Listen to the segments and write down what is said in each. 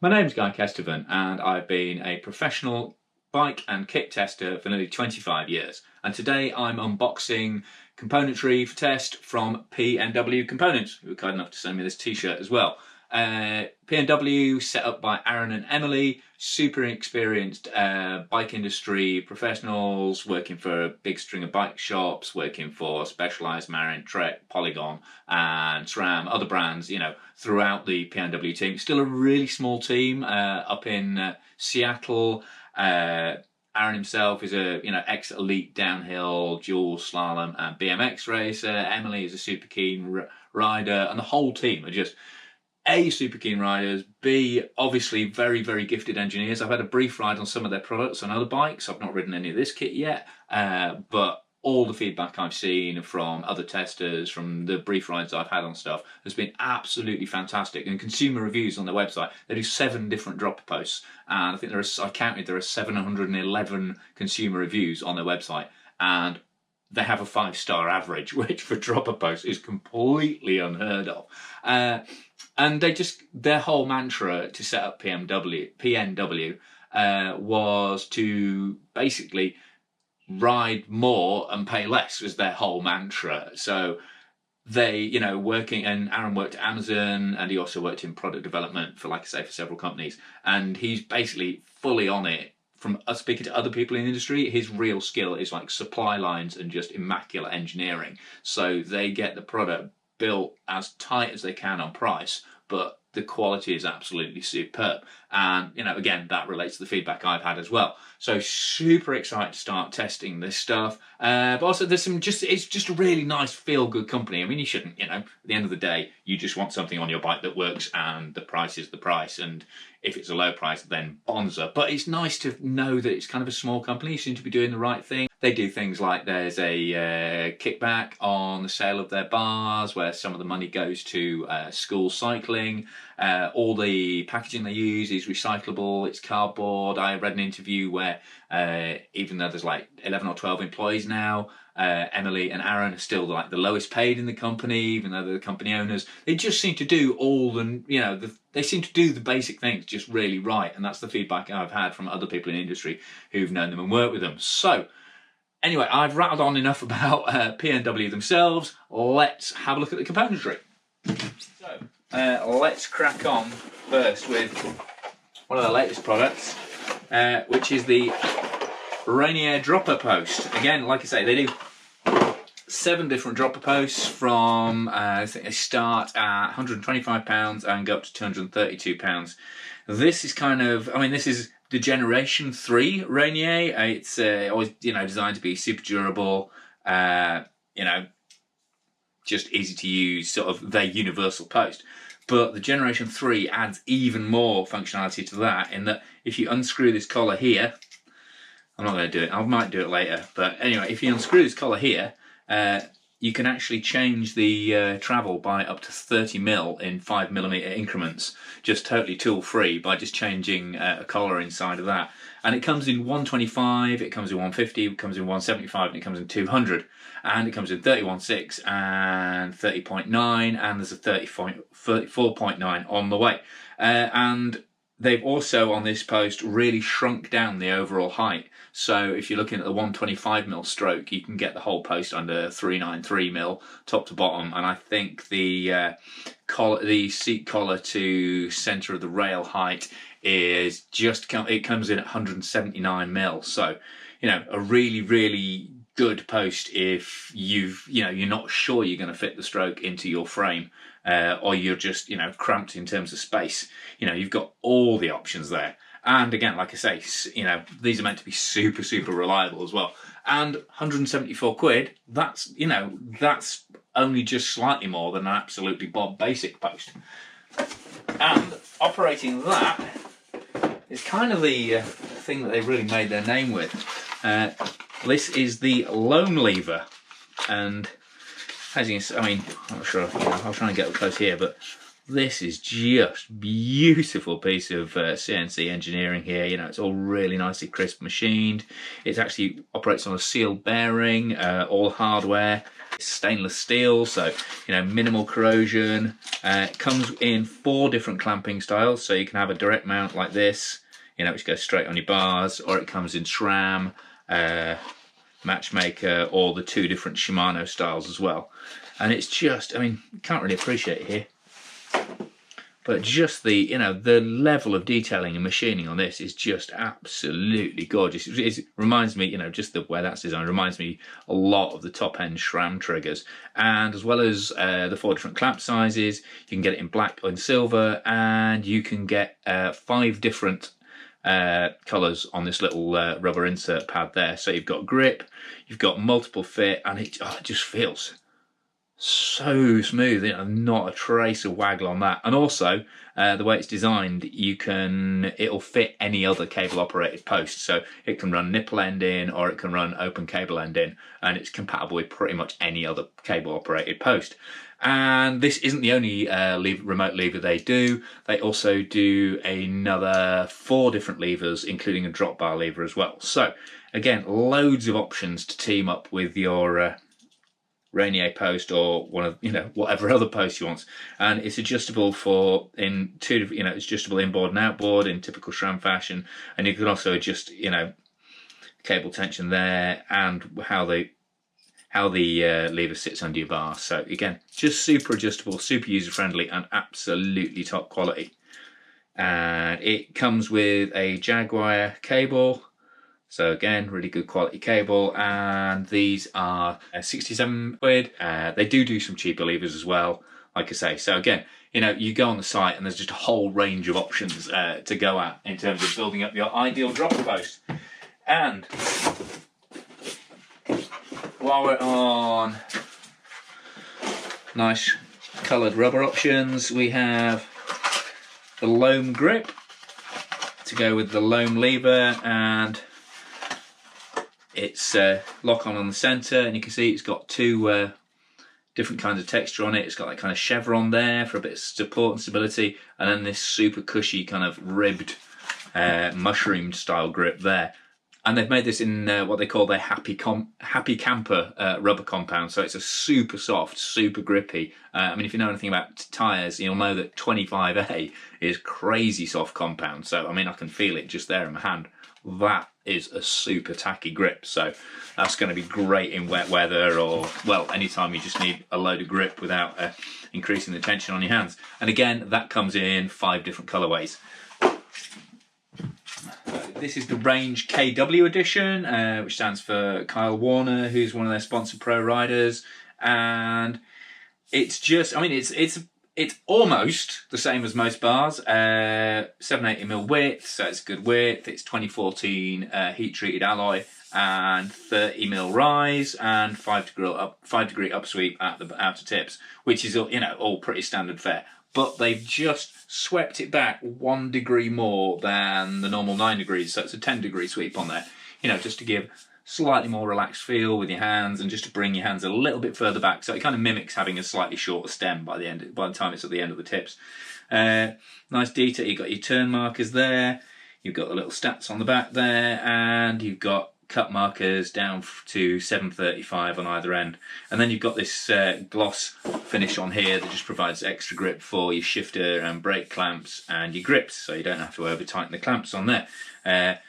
My name's Guy Kestevan and I've been a professional bike and kit tester for nearly 25 years. And today I'm unboxing componentry for test from PNW Components, who were kind enough to send me this t-shirt as well. PNW, set up by Aaron and Emily, super experienced bike industry professionals, working for a big string of bike shops, working for Specialized, Marin, Trek, Polygon and SRAM, other brands, you know, throughout the PNW team. Still a really small team up in Seattle. Aaron himself is a ex-elite downhill, dual slalom and BMX racer. Emily is a super keen rider, and the whole team are just A, super keen riders, B, obviously very, very gifted engineers. I've had a brief ride on some of their products on other bikes. I've not ridden any of this kit yet, but all the feedback I've seen from other testers, from the brief rides I've had on stuff, has been absolutely fantastic. And consumer reviews on their website, they do 7 different dropper posts, and I think I counted there are 711 consumer reviews on their website, and they have a 5-star average, which for dropper posts is completely unheard of. And their whole mantra to set up PNW was to basically ride more and pay less, was their whole mantra. So they, working, and Aaron worked at Amazon, and he also worked in product development for, like I say, for several companies. And he's basically fully on it. From us speaking to other people in the industry, his real skill is like supply lines and just immaculate engineering. So they get the product built as tight as they can on price, but the quality is absolutely superb. And, again, that relates to the feedback I've had as well. So super excited to start testing this stuff. But also there's it's just a really nice feel-good company. I mean, you shouldn't, at the end of the day, you just want something on your bike that works, and the price is the price. And if it's a low price, then bonza. But it's nice to know that it's kind of a small company. You seem to be doing the right thing. They do things like there's a kickback on the sale of their bars, where some of the money goes to school cycling. All the packaging they use is recyclable, it's cardboard. I read an interview where even though there's like 11 or 12 employees now, Emily and Aaron are still like the lowest paid in the company, even though they're the company owners. They just seem to do they seem to do the basic things just really right, and that's the feedback I've had from other people in the industry who've known them and worked with them. So anyway, I've rattled on enough about PNW themselves. Let's have a look at the componentry. So let's crack on first with one of the latest products, which is the Rainier dropper post. Again, like I say, they do 7 different dropper posts from, I think they start at £125 and go up to £232. This is this is the Generation 3 Rainier. It's always, designed to be super durable, just easy to use, sort of their universal post. But the Generation 3 adds even more functionality to that, in that if you unscrew this collar here, I'm not going to do it, I might do it later, but anyway, if you unscrew this collar here, you can actually change the travel by up to 30mm in 5mm increments, just totally tool-free, by just changing a collar inside of that. And it comes in 125, it comes in 150, it comes in 175, and it comes in 200. And it comes in 31.6 and 30.9, and there's a 34.9 on the way. And they've also, on this post, really shrunk down the overall height. So if you're looking at the 125mm stroke, you can get the whole post under 393mm top to bottom. And I think the seat collar to centre of the rail height is it comes in at 179mm. So, a really, really good post if you're not sure you're going to fit the stroke into your frame, or you're just cramped in terms of space. You've got all the options there. And again, like I say, these are meant to be super, super reliable as well. And 174 quid, that's only just slightly more than an absolutely Bob basic post. And operating that is kind of the thing that they really made their name with. This is the Loam Lever, and as you can see, I'm not sure, I'll try and get up close here, but this is just beautiful piece of CNC engineering here. It's all really nicely crisp machined. It actually operates on a sealed bearing, all hardware. stainless steel, so minimal corrosion. It comes in 4 different clamping styles, so you can have a direct mount like this, which goes straight on your bars, or it comes in SRAM, Matchmaker, or the 2 different Shimano styles as well. And it's just, you can't really appreciate it here, but just the the level of detailing and machining on this is just absolutely gorgeous. It reminds me, just the way that's designed reminds me a lot of the top end SRAM triggers. And as well as the 4 different clamp sizes, you can get it in black and silver, and you can get 5 different colours on this little rubber insert pad there. So you've got grip, you've got multiple fit, and it just feels so smooth, not a trace of waggle on that. And also the way it's designed, it'll fit any other cable operated post, so it can run nipple end in, or it can run open cable end in, and it's compatible with pretty much any other cable operated post. And this isn't the only remote lever they do. They also do another 4 different levers, including a drop bar lever as well. So again, loads of options to team up with your Rainier post, or one of whatever other post you want. And it's adjustable in 2 different, it's adjustable inboard and outboard in typical SRAM fashion. And you can also adjust cable tension there, and how the lever sits under your bar. So again, just super adjustable, super user friendly, and absolutely top quality. And it comes with a Jaguar cable. So again, really good quality cable, and these are 67 quid. They do some cheaper levers as well, like I say. So again, you go on the site and there's just a whole range of options to go at in terms of building up your ideal dropper post. And while we're on nice coloured rubber options, we have the Loam grip to go with the Loam lever, and it's lock on the centre, and you can see it's got 2 different kinds of texture on it. It's got that kind of chevron there for a bit of support and stability, and then this super cushy kind of ribbed mushroom style grip there. And they've made this in what they call their Happy Camper rubber compound, so it's a super soft, super grippy. If you know anything about tyres, you'll know that 25A is crazy soft compound. So I can feel it just there in my hand. That is a super tacky grip, so that's going to be great in wet weather, or anytime you just need a load of grip without increasing the tension on your hands. And again, that comes in 5 different colourways. This is the Range KW edition, which stands for Kyle Warner, who's one of their sponsored pro riders. And it's just, it's almost the same as most bars. 780mm width, so it's a good width. It's 2014 heat treated alloy, and 30mm rise, and 5 degree upsweep at the outer tips, which is all pretty standard fare. But they've just swept it back 1 degree more than the normal 9 degrees, so it's a 10 degree sweep on there. Just to give slightly more relaxed feel with your hands, and just to bring your hands a little bit further back, so it kind of mimics having a slightly shorter stem by the time it's at the end of the tips. Nice detail. You've got your turn markers there, you've got the little stats on the back there, and you've got cut markers down to 735 on either end, and then you've got this gloss finish on here that just provides extra grip for your shifter and brake clamps and your grips, so you don't have to over tighten the clamps on there.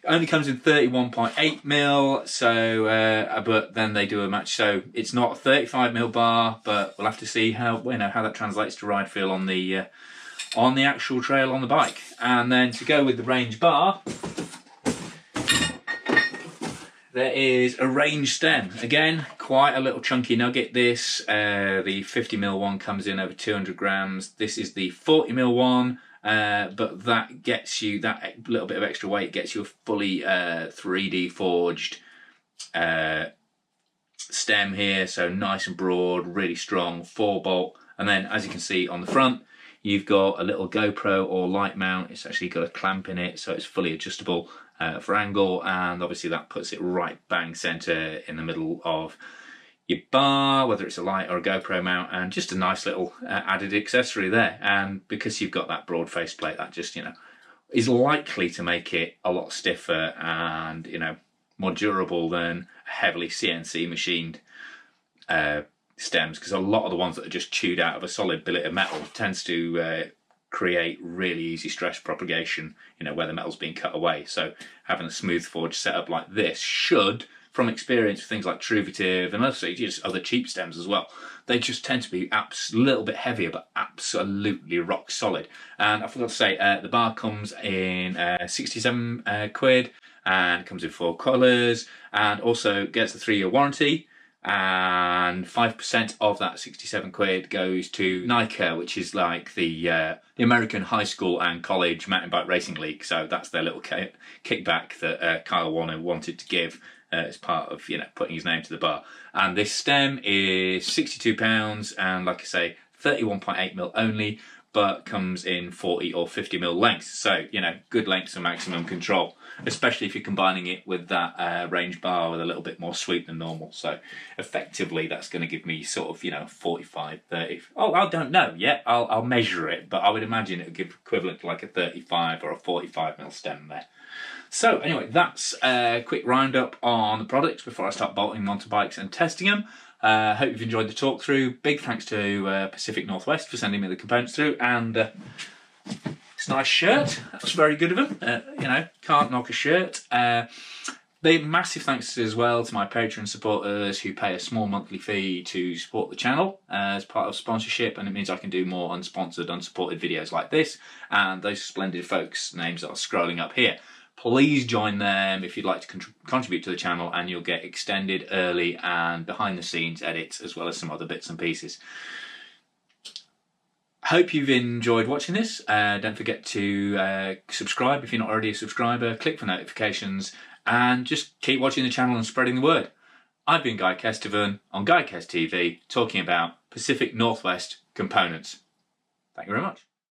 Only comes in 31.8mm, so but then they do a match, so it's not a 35mm bar, but we'll have to see how that translates to ride feel on the actual trail on the bike. And then to go with the Range bar, there is a Range stem. Again, quite a little chunky nugget this. The 50mm one comes in over 200 grams. This is the 40mm one, but that gets you, that little bit of extra weight gets you a fully 3D forged stem here. So nice and broad, really strong, 4-bolt. And then as you can see on the front, you've got a little GoPro or light mount. It's actually got a clamp in it, so it's fully adjustable for angle, and obviously that puts it right bang center in the middle of your bar, whether it's a light or a GoPro mount, and just a nice little added accessory there. And because you've got that broad faceplate, that just is likely to make it a lot stiffer and more durable than a heavily CNC machined stems, because a lot of the ones that are just chewed out of a solid billet of metal tends to create really easy stress propagation, where the metal's being cut away. So having a smooth forge setup like this should, from experience with things like Truvative and also just other cheap stems as well, they just tend to be a little bit heavier, but absolutely rock solid. And I forgot to say, the bar comes in 67 quid, and comes in 4 colours, and also gets a 3-year warranty. And 5% of that 67 quid goes to NICA, which is like the American High School and College Mountain Bike Racing League. So that's their little kickback that Kyle Warner wanted to give as part of putting his name to the bar. And this stem is £62, and like I say, 31.8mm only, but comes in 40 or 50mm lengths. So good lengths for maximum control, especially if you're combining it with that range bar with a little bit more sweep than normal. So effectively that's going to give me sort of 45, 30. Oh, I don't know yet. I'll measure it, but I would imagine it would give equivalent to like a 35 or a 45mm stem there. So anyway, that's a quick roundup on the products before I start bolting them onto bikes and testing them. Hope you've enjoyed the talk through. Big thanks to Pacific Northwest for sending me the components through, and it's a nice shirt. That's very good of them. Can't knock a shirt. Big massive thanks as well to my Patreon supporters who pay a small monthly fee to support the channel as part of sponsorship, and it means I can do more unsponsored, unsupported videos like this, and those splendid folks' names that are scrolling up here. Please join them if you'd like to contribute to the channel, and you'll get extended, early and behind the scenes edits, as well as some other bits and pieces. Hope you've enjoyed watching this. Don't forget to subscribe if you're not already a subscriber. Click for notifications, and just keep watching the channel and spreading the word. I've been Guy Kestevan on Guy Kest TV, talking about Pacific Northwest components. Thank you very much.